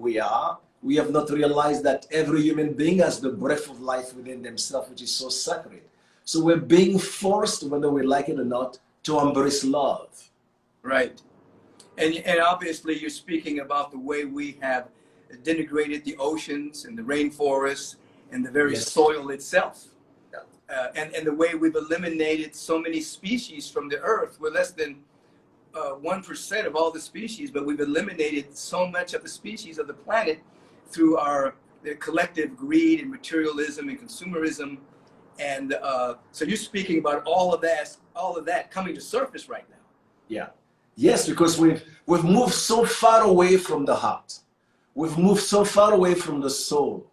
we are. We have not realized that every human being has the breath of life within themselves, which is so sacred. So we're being forced, whether we like it or not, to embrace love. Right. And obviously you're speaking about the way we have denigrated the oceans and the rainforests and the very soil itself. And the way we've eliminated so many species from the earth. We're less than 1% of all the species, but we've eliminated so much of the species of the planet through the collective greed and materialism and consumerism. And so you're speaking about all of that coming to surface right now. Yeah. Yes, because we've moved so far away from the heart. We've moved so far away from the soul.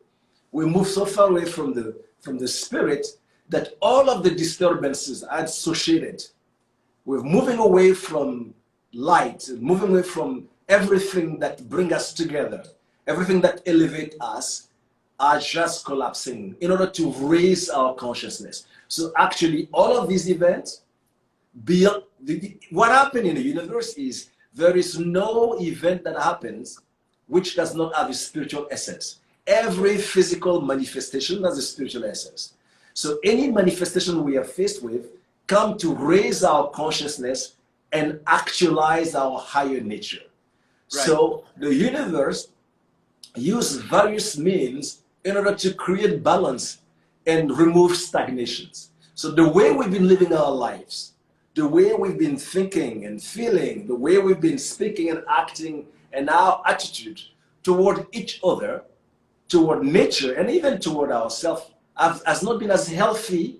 We moved so far away from the spirit that all of the disturbances are associated. We're moving away from light, moving away from everything that brings us together, everything that elevates us are just collapsing in order to raise our consciousness. So actually, all of these events, what happened in the universe is there is no event that happens which does not have a spiritual essence. Every physical manifestation has a spiritual essence. So any manifestation we are faced with come to raise our consciousness and actualize our higher nature. Right. So the universe uses various means in order to create balance and remove stagnations. So the way we've been living our lives, the way we've been thinking and feeling, the way we've been speaking and acting, and our attitude toward each other, toward nature, and even toward ourselves has not been as healthy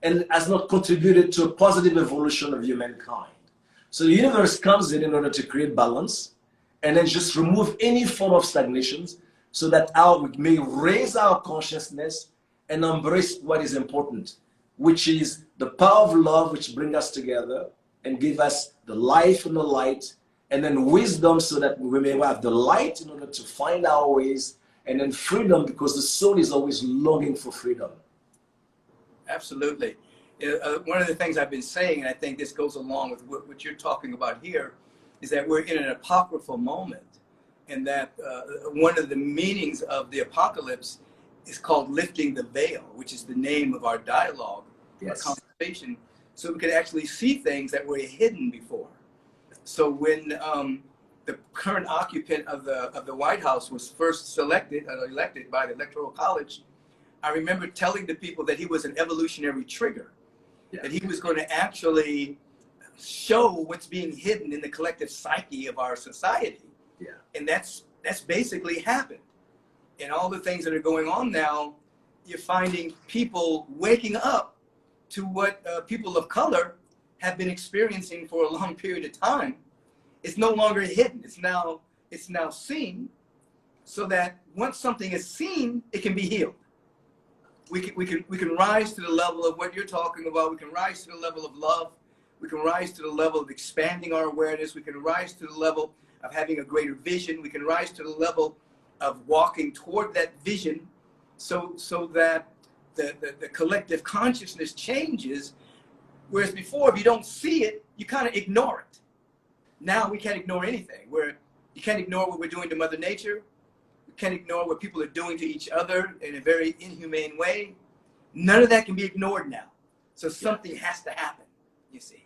and has not contributed to a positive evolution of humankind. So the universe comes in order to create balance and then just remove any form of stagnations so that we may raise our consciousness and embrace what is important, which is the power of love, which brings us together and give us the life and the light, and then wisdom so that we may have the light in order to find our ways, and then freedom because the soul is always longing for freedom. Absolutely. One of the things I've been saying, and I think this goes along with what you're talking about here, is that we're in an apocryphal moment, and that one of the meanings of the apocalypse is called lifting the veil, which is the name of our dialogue, our conversation, so we could actually see things that were hidden before. So when the current occupant of the White House was first elected by the Electoral College, I remember telling the people that he was an evolutionary trigger, that he was going to actually show what's being hidden in the collective psyche of our society. And that's basically happened. And all the things that are going on now, you're finding people waking up to what people of color have been experiencing for a long period of time. It's no longer hidden. It's now seen, so that once something is seen, it can be healed. We can rise to the level of what you're talking about. We can rise to the level of love. We can rise to the level of expanding our awareness. We can rise to the level of having a greater vision. We can rise to the level of walking toward that vision, so that the collective consciousness changes. Whereas before, if you don't see it, you kind of ignore it. Now we can't ignore anything. You can't ignore what we're doing to Mother Nature. We can't ignore what people are doing to each other in a very inhumane way. None of that can be ignored now. So something has to happen, you see.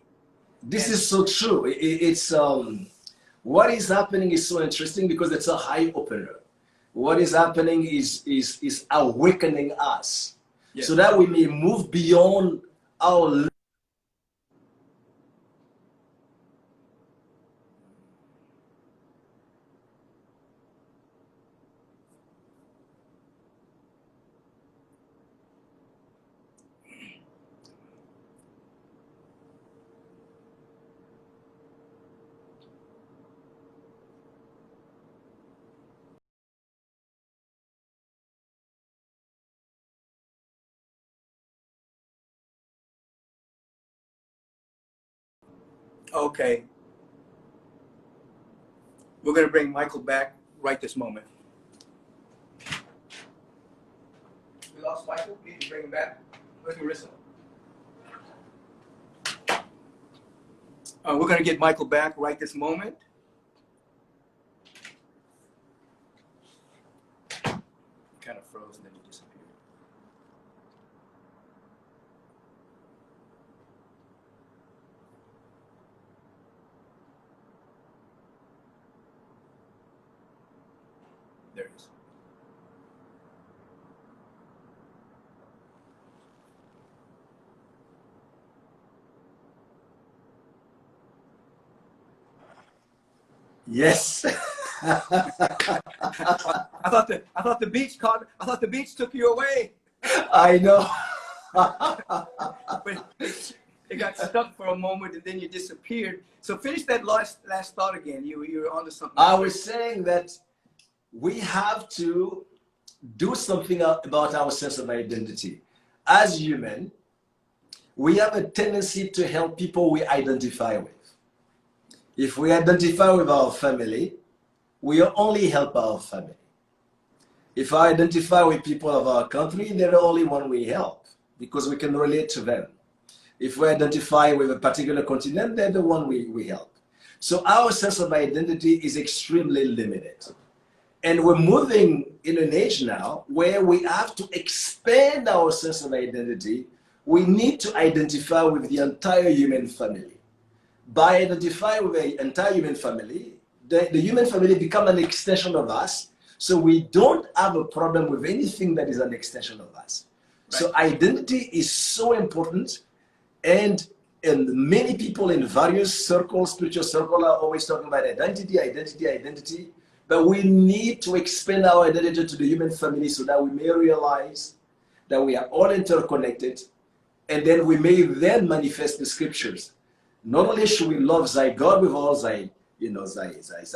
This is so true. It's what is happening is so interesting because it's a high opener. What is happening is awakening us, so that we may move beyond our Okay. We're going to bring Michael back right this moment. We lost Michael. We need to bring him back. Where's Marissa? We're going to get Michael back right this moment. kind of froze and then you disappeared. There it is. Yes. I thought the beach took you away. I know. But it got stuck for a moment and then you disappeared. So finish that last thought again. You were onto something. I was saying that we have to do something about our sense of identity. As human, we have a tendency to help people we identify with. If we identify with our family, we only help our family. If I identify with people of our country, they're the only one we help because we can relate to them. If we identify with a particular continent, they're the one we help. So our sense of identity is extremely limited. And we're moving in an age now where we have to expand our sense of identity. We need to identify with the entire human family. By identifying with the entire human family, the human family becomes an extension of us. So we don't have a problem with anything that is an extension of us. Right. So identity is so important. And many people in various circles, spiritual circles, are always talking about identity. But we need to expand our identity to the human family so that we may realize that we are all interconnected. And then we may then manifest the scriptures. Not only should we love thy God with all thy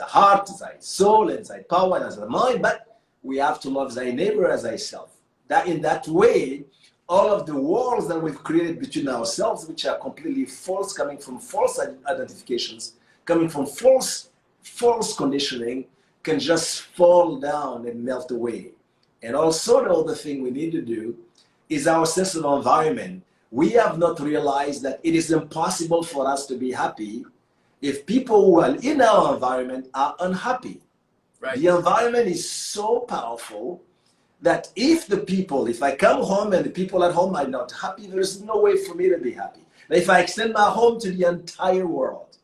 heart, thy soul, and thy power, and thy mind, but we have to love thy neighbor as thyself. That in that way, all of the walls that we've created between ourselves, which are completely false, coming from false identifications, coming from false conditioning, can just fall down and melt away. And also the other thing we need to do is our sense of environment. We have not realized that it is impossible for us to be happy if people who are in our environment are unhappy. Right. The environment is so powerful that if I come home and the people at home are not happy, there is no way for me to be happy. If I extend my home to the entire world,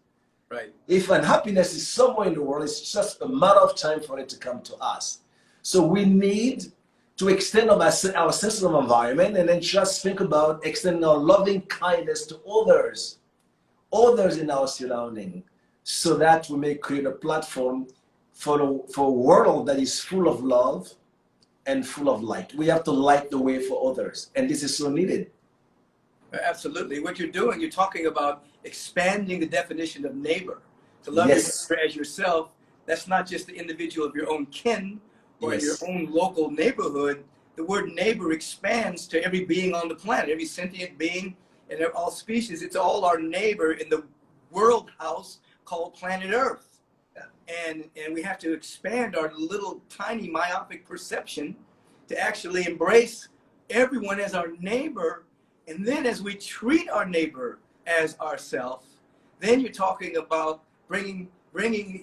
right. If unhappiness is somewhere in the world, it's just a matter of time for it to come to us. So we need to extend our sense of environment and then just think about extending our loving kindness to others in our surrounding, so that we may create a platform for a world that is full of love and full of light. We have to light the way for others, and this is so needed. Absolutely. What you're doing, you're talking about expanding the definition of neighbor. To love your neighbor as yourself, that's not just the individual of your own kin or in your own local neighborhood. The word neighbor expands to every being on the planet, every sentient being and all species. It's all our neighbor in the world house called planet Earth. And we have to expand our little tiny myopic perception to actually embrace everyone as our neighbor. And then as we treat our neighbor as ourself, then you're talking about bringing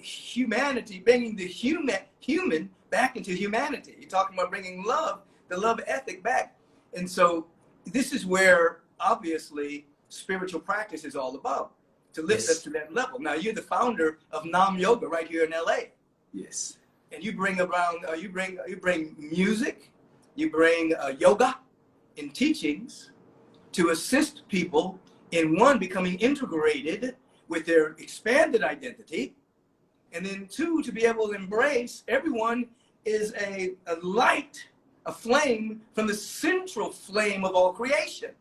humanity, bringing the human back into humanity. You're talking about bringing love, the love ethic back. And so this is where obviously spiritual practice is all about, to lift us to that level. Now you're the founder of Nam Yoga right here in LA. Yes. And you bring around, you bring music, you bring yoga and teachings to assist people in one, becoming integrated with their expanded identity, and then two, to be able to embrace everyone is a light, a flame from the central flame of all creation,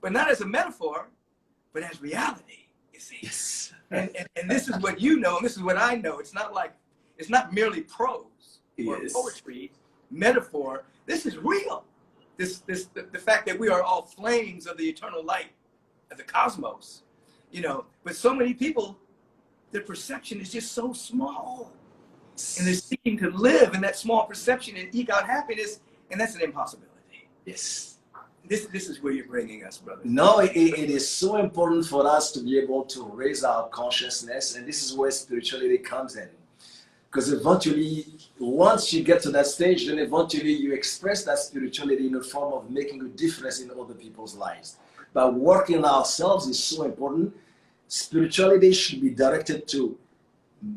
but not as a metaphor, but as reality, you see. Yes. And this is what you know, and this is what I know. It's not merely prose or poetry, metaphor. This is real. The fact that we are all flames of the eternal light of the cosmos, you know. But so many people, their perception is just so small, and they're seeking to live in that small perception and eke out happiness, and that's an impossibility. Yes. This is where you're bringing us, brother. No, it is so important for us to be able to raise our consciousness, and this is where spirituality comes in. Because eventually, once you get to that stage, then eventually you express that spirituality in a form of making a difference in other people's lives. But working on ourselves is so important. Spirituality should be directed to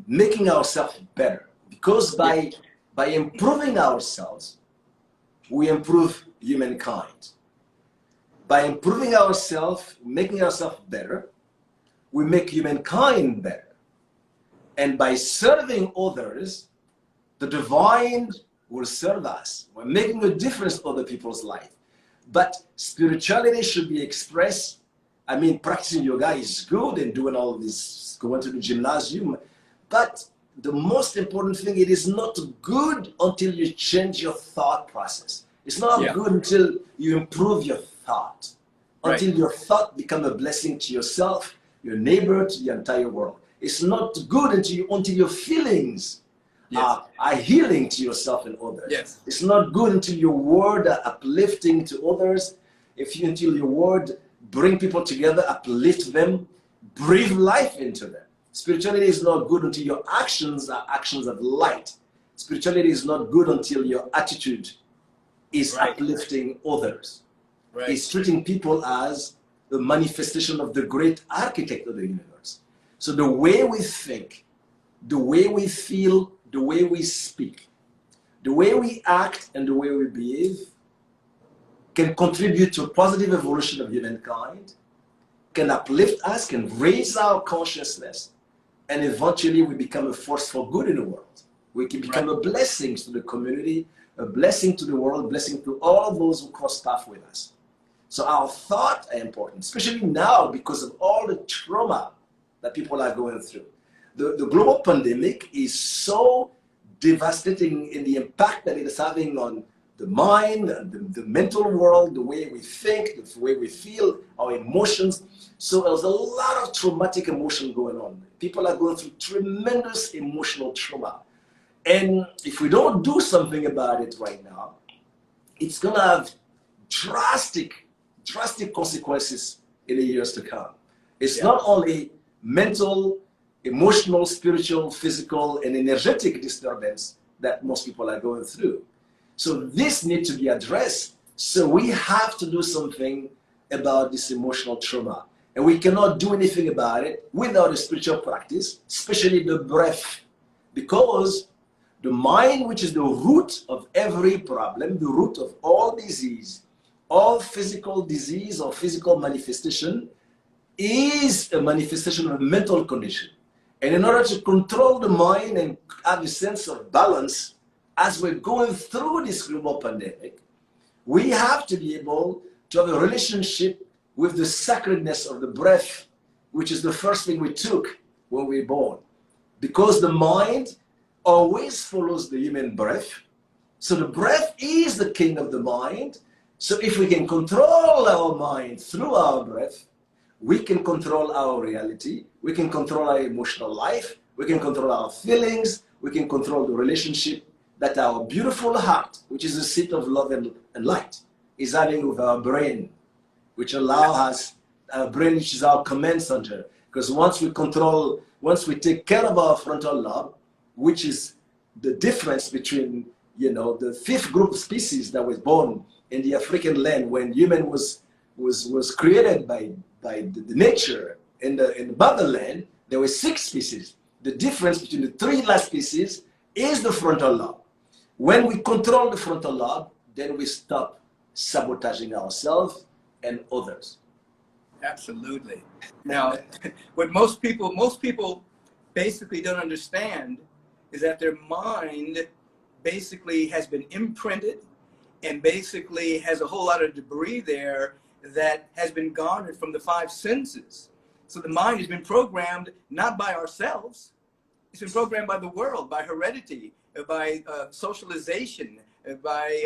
making ourselves better. Because by improving ourselves, we improve humankind. By improving ourselves, making ourselves better, we make humankind better. And by serving others, the divine will serve us. We're making a difference in other people's life. But spirituality should be expressed. I mean, practicing yoga is good and doing all this, going to the gymnasium. But the most important thing, it is not good until you change your thought process. It's not good until you improve your thought, until your thought becomes a blessing to yourself, your neighbor, to the entire world. It's not good until your feelings are healing to yourself and others. Yes. It's not good until your word are uplifting to others. Until your word bring people together, uplift them, breathe life into them. Spirituality is not good until your actions are actions of light. Spirituality is not good until your attitude is uplifting others. It's treating people as the manifestation of the great architect of the universe. So the way we think, the way we feel, the way we speak, the way we act, and the way we behave can contribute to a positive evolution of humankind, can uplift us, can raise our consciousness, and eventually we become a force for good in the world. We can become a blessing to the community, a blessing to the world, a blessing to all of those who cross paths with us. So our thoughts are important, especially now because of all the trauma that people are going through. The global pandemic is so devastating in the impact that it is having on the mind, the mental world, the way we think, the way we feel, our emotions. So there's a lot of traumatic emotion going on. People are going through tremendous emotional trauma. And if we don't do something about it right now, it's going to have drastic consequences in the years to come. It's not only mental, emotional, spiritual, physical, and energetic disturbance that most people are going through. So this needs to be addressed. So we have to do something about this emotional trauma. And we cannot do anything about it without a spiritual practice, especially the breath. Because the mind, which is the root of every problem, the root of all disease, all physical disease or physical manifestation, is a manifestation of a mental condition. And in order to control the mind and have a sense of balance, as we're going through this global pandemic, we have to be able to have a relationship with the sacredness of the breath, which is the first thing we took when we were born. Because the mind always follows the human breath. So the breath is the king of the mind. So if we can control our mind through our breath, we can control our reality, we can control our emotional life, we can control our feelings, we can control the relationship that our beautiful heart, which is the seat of love and light, is having with our brain, which allows us, our brain, which is our command center. Because once we take care of our frontal lobe, which is the difference between, the fifth group of species that was born in the African land when human was created by the nature in the motherland, there were 6 species. The difference between the 3 last species is the frontal lobe. When we control the frontal lobe, then we stop sabotaging ourselves and others. Absolutely. Now, what most people basically don't understand is that their mind basically has been imprinted and basically has a whole lot of debris there that has been garnered from the 5 senses. So the mind has been programmed not by ourselves, it's been programmed by the world, by heredity, by socialization, by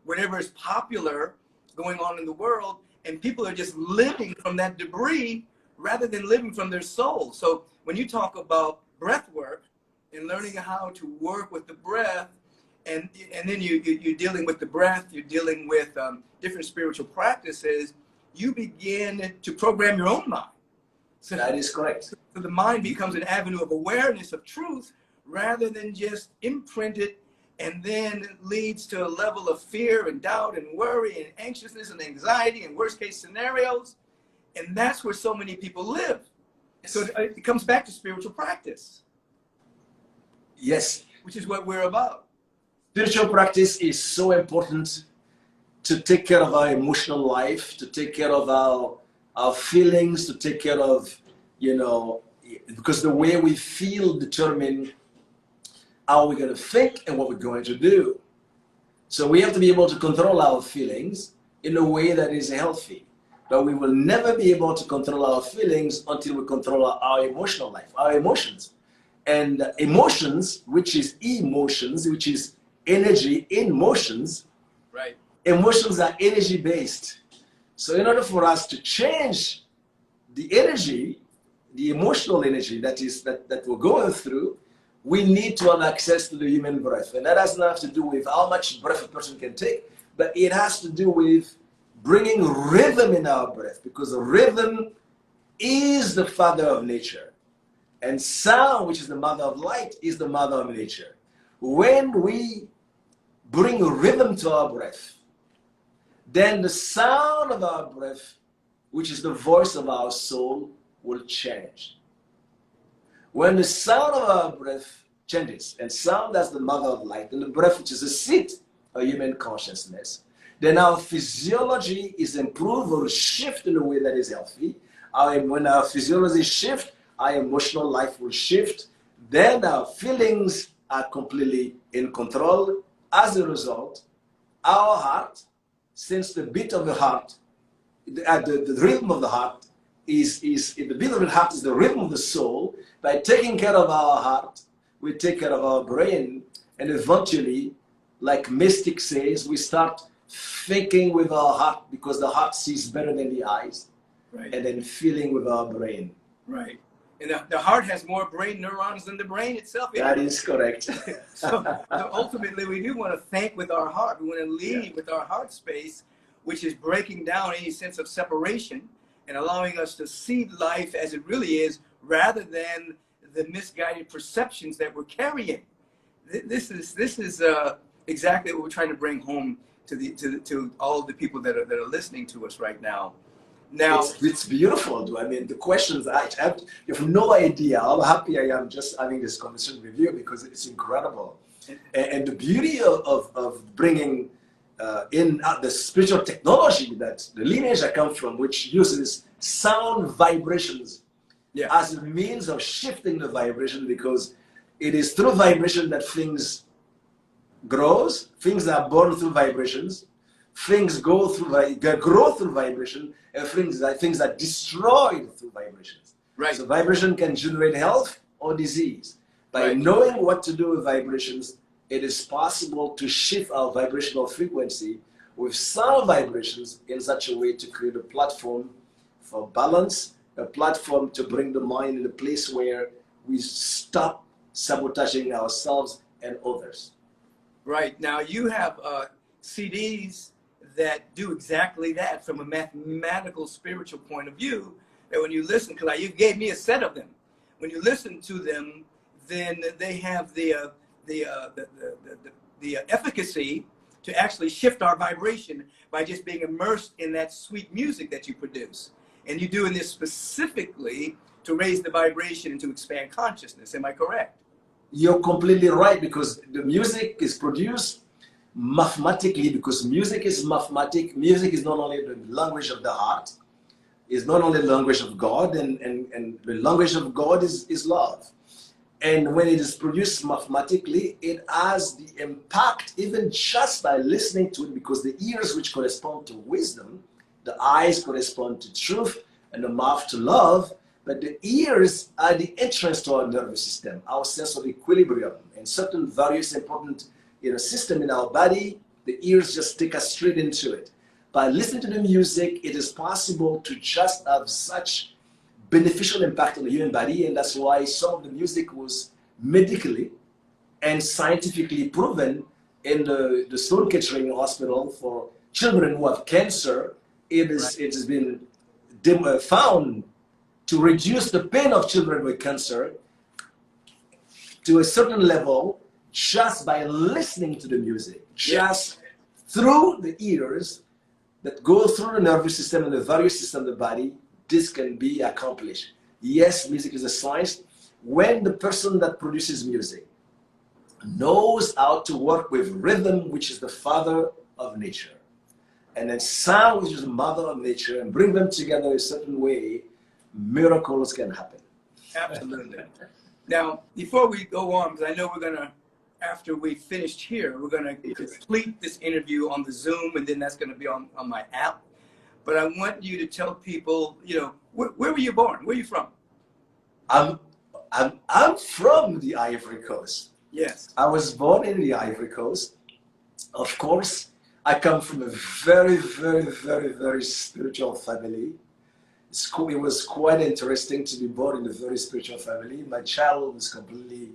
whatever is popular going on in the world, and people are just living from that debris rather than living from their soul. So when you talk about breath work and learning how to work with the breath, and then you're dealing with the breath, you're dealing with different spiritual practices, you begin to program your own mind. So that is correct. So the mind becomes an avenue of awareness of truth rather than just imprinted, and then it leads to a level of fear and doubt and worry and anxiousness and anxiety and worst case scenarios. And that's where so many people live. So it comes back to spiritual practice. Yes. Which is what we're about. Spiritual practice is so important to take care of our emotional life, to take care of our feelings, to take care of, because the way we feel determine how we're going to think and what we're going to do. So we have to be able to control our feelings in a way that is healthy. But we will never be able to control our feelings until we control our emotional life, our emotions. And emotions, which is emotions, which is energy in motions, right? Emotions are energy-based. So in order for us to change the energy, the emotional energy that we're going through, we need to have access to the human breath. And that has not to do with how much breath a person can take, but it has to do with bringing rhythm in our breath, because rhythm is the father of nature. And sound, which is the mother of light, is the mother of nature. When we bring rhythm to our breath, then the sound of our breath, which is the voice of our soul, will change. When the sound of our breath changes, and sound as the mother of light, and the breath, which is the seat of human consciousness, then our physiology is improved or shift in a way that is healthy. When our physiology shifts, our emotional life will shift. Then our feelings are completely in control. As a result, our heart, since the beat of the heart, the rhythm of the heart is the beat of the heart is the rhythm of the soul. By taking care of our heart, we take care of our brain, and eventually, like Mystic says, we start thinking with our heart, because the heart sees better than the eyes, right? And then feeling with our brain. Right. And the heart has more brain neurons than the brain itself. That is correct. so ultimately, we do want to think with our heart. We want to lead with our heart space, which is breaking down any sense of separation and allowing us to see life as it really is, rather than the misguided perceptions that we're carrying. This is exactly what we're trying to bring home to all of the people that are listening to us right now. Now, it's beautiful. I mean, the questions, you have no idea how happy I am just having this conversation with you, because it's incredible. And the beauty of bringing in the spiritual technology, that the lineage I come from, which uses sound vibrations as a means of shifting the vibration, because it is through vibration that things grows, things are born through vibrations, things grow through vibration, and things are destroyed through vibrations. Right. So vibration can generate health or disease. By knowing what to do with vibrations, it is possible to shift our vibrational frequency with sound vibrations in such a way to create a platform for balance, a platform to bring the mind in a place where we stop sabotaging ourselves and others. Right. Now you have CDs that do exactly that from a mathematical, spiritual point of view. That when you listen, because you gave me a set of them. When you listen to them, then they have the efficacy to actually shift our vibration by just being immersed in that sweet music that you produce. And you're doing this specifically to raise the vibration and to expand consciousness. Am I correct? You're completely right, because the music is produced mathematically, because music is mathematic. Music is not only the language of the heart, it's not only the language of God, and the language of God is love. And when it is produced mathematically, it has the impact, even just by listening to it, because the ears, which correspond to wisdom, the eyes correspond to truth, and the mouth to love, but the ears are the entrance to our nervous system, our sense of equilibrium, and certain various important system in our body. The ears just take us straight into it. By listening to the music, it is possible to just have such beneficial impact on the human body, and that's why some of the music was medically and scientifically proven in the Sloan Kettering Hospital for children who have cancer. It has been found to reduce the pain of children with cancer to a certain level just by listening to the music, just through the ears that go through the nervous system and the various systems of the body. This can be accomplished. Yes, music is a science. When the person that produces music knows how to work with rhythm, which is the father of nature, and then sound, which is the mother of nature, and bring them together a certain way, miracles can happen. Absolutely. Now, before we go on, because I know we're going to, after we finished here, we're going to complete this interview on the Zoom, and then that's going to be on my app. But I want you to tell people, you know, where were you born? Where are you from? I'm from the Ivory Coast. Yes. I was born in the Ivory Coast. Of course, I come from a very, very, very, very spiritual family. It was quite interesting to be born in a very spiritual family. My childhood was completely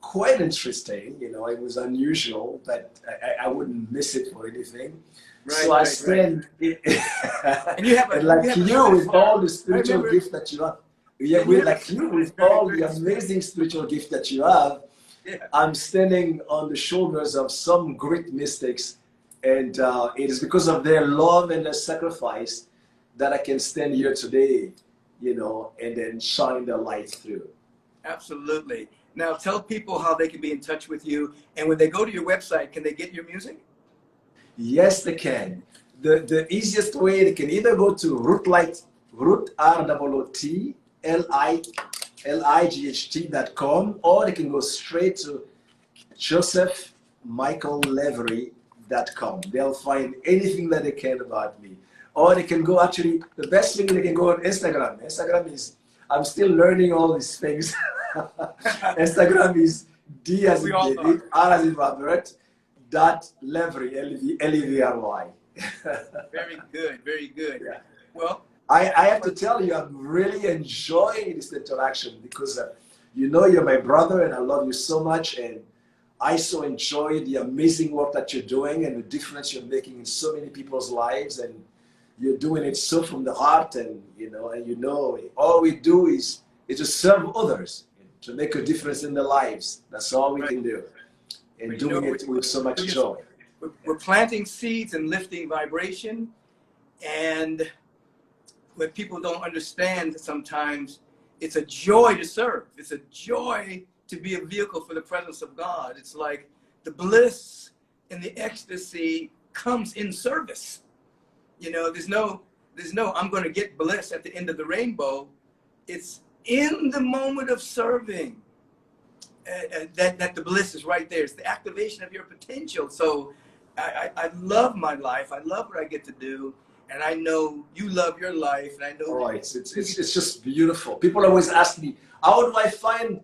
quite interesting. You know, it was unusual, but I wouldn't miss it for anything. Right, so I spend, and you have with all the spiritual gift that you have. Yeah, with all the amazing spiritual gift that you have, I'm standing on the shoulders of some great mystics, and it is because of their love and their sacrifice that I can stand here today, you know, and then shine the light through. Absolutely. Now tell people how they can be in touch with you, and when they go to your website, can they get your music? Yes, they can. The easiest way, they can either go to rootlight.com, or they can go straight to josephmichaellevery.com. They'll find anything that they can about me. Or they can go, actually, the best thing, they can go on Instagram. Instagram is, I'm still learning all these things. Instagram is D as in David, R as in Robert, .levery, L-E-V-R-Y. Very good, very good. Yeah. Well, I have to tell you, I'm really enjoying this interaction because you know you're my brother and I love you so much, and I so enjoy the amazing work that you're doing and the difference you're making in so many people's lives, and you're doing it so from the heart, and you know all we do is to serve others, to make a difference in their lives. That's all we can do, and doing it with so much joy. We're planting seeds and lifting vibration, and what people don't understand sometimes, it's a joy to serve. It's a joy to be a vehicle for the presence of God. It's like the bliss and the ecstasy comes in service. You know, there's no I'm going to get bliss at the end of the rainbow. It's in the moment of serving that the bliss is right there. It's the activation of your potential. So I love my life. I love what I get to do. And I know you love your life. And I know it's just beautiful. People always ask me, how do I find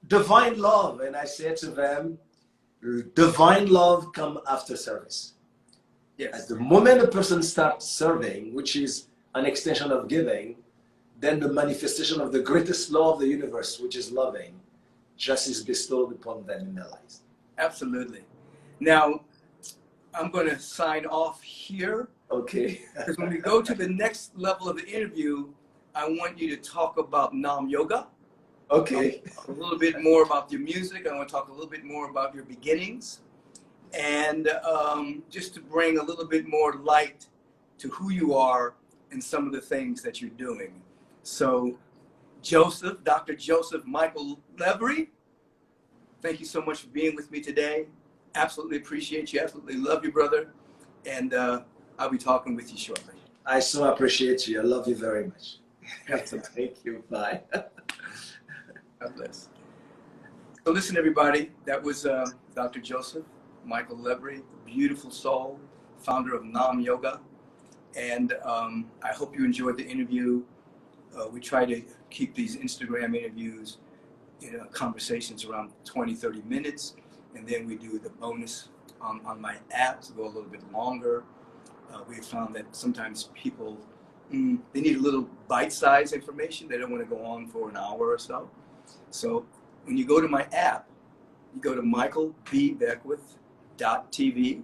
divine love? And I say to them, divine love comes after service. Yes. At the moment a person starts serving, which is an extension of giving, then the manifestation of the greatest law of the universe, which is loving, just is bestowed upon them in their lives. Absolutely. Now, I'm going to sign off here. Okay. Because when we go to the next level of the interview, I want you to talk about Nam Yoga. Okay. A little bit more about your music. I want to talk a little bit more about your beginnings. And just to bring a little bit more light to who you are and some of the things that you're doing. So, Joseph, Dr. Joseph Michael Levery, thank you so much for being with me today. Absolutely appreciate you. Absolutely love you, brother. And I'll be talking with you shortly. I so appreciate you. I love you very much. Thank you. Bye. God bless. So listen, everybody. That was Dr. Joseph Michael Levery, beautiful soul, founder of Nam Yoga. And I hope you enjoyed the interview. We try to keep these Instagram interviews, conversations around 20, 30 minutes. And then we do the bonus on my app to go a little bit longer. We have found that sometimes people, they need a little bite-sized information. They don't want to go on for an hour or so. So when you go to my app, you go to michaelbbeckwith.tv,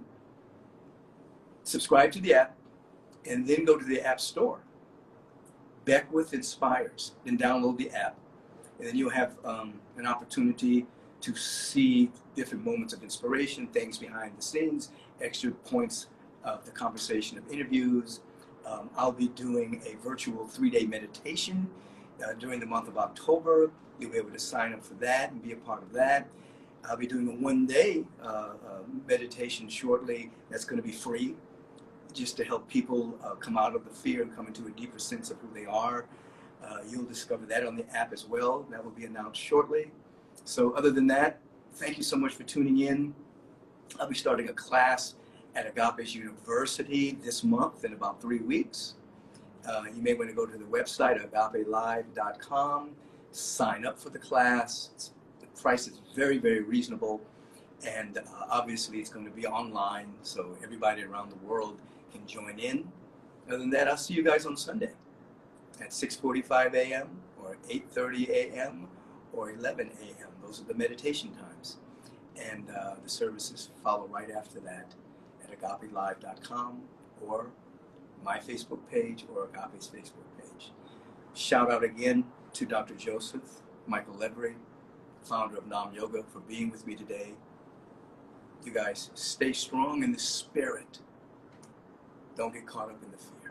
subscribe to the app, and then go to the App Store. Beckwith Inspires. Then download the app. And then you'll have an opportunity to see different moments of inspiration, things behind the scenes, extra points of the conversation of interviews. I'll be doing a virtual 3-day meditation during the month of October. You'll be able to sign up for that and be a part of that. I'll be doing a 1-day meditation shortly that's going to be free, just to help people come out of the fear and come into a deeper sense of who they are. You'll discover that on the app as well. That will be announced shortly. So other than that, thank you so much for tuning in. I'll be starting a class at Agape's University this month in about 3 weeks. You may want to go to the website, agapelive.com, sign up for the class. The price is very, very reasonable. And obviously it's going to be online, so everybody around the world can join in. Other than that, I'll see you guys on Sunday at 6:45 a.m. or 8:30 a.m. or 11 a.m. Those are the meditation times. And the services follow right after that at agapelive.com or my Facebook page or Agape's Facebook page. Shout out again to Dr. Joseph Michael Lebry, founder of Nam Yoga, for being with me today. You guys stay strong in the spirit. Don't get caught up in the fear.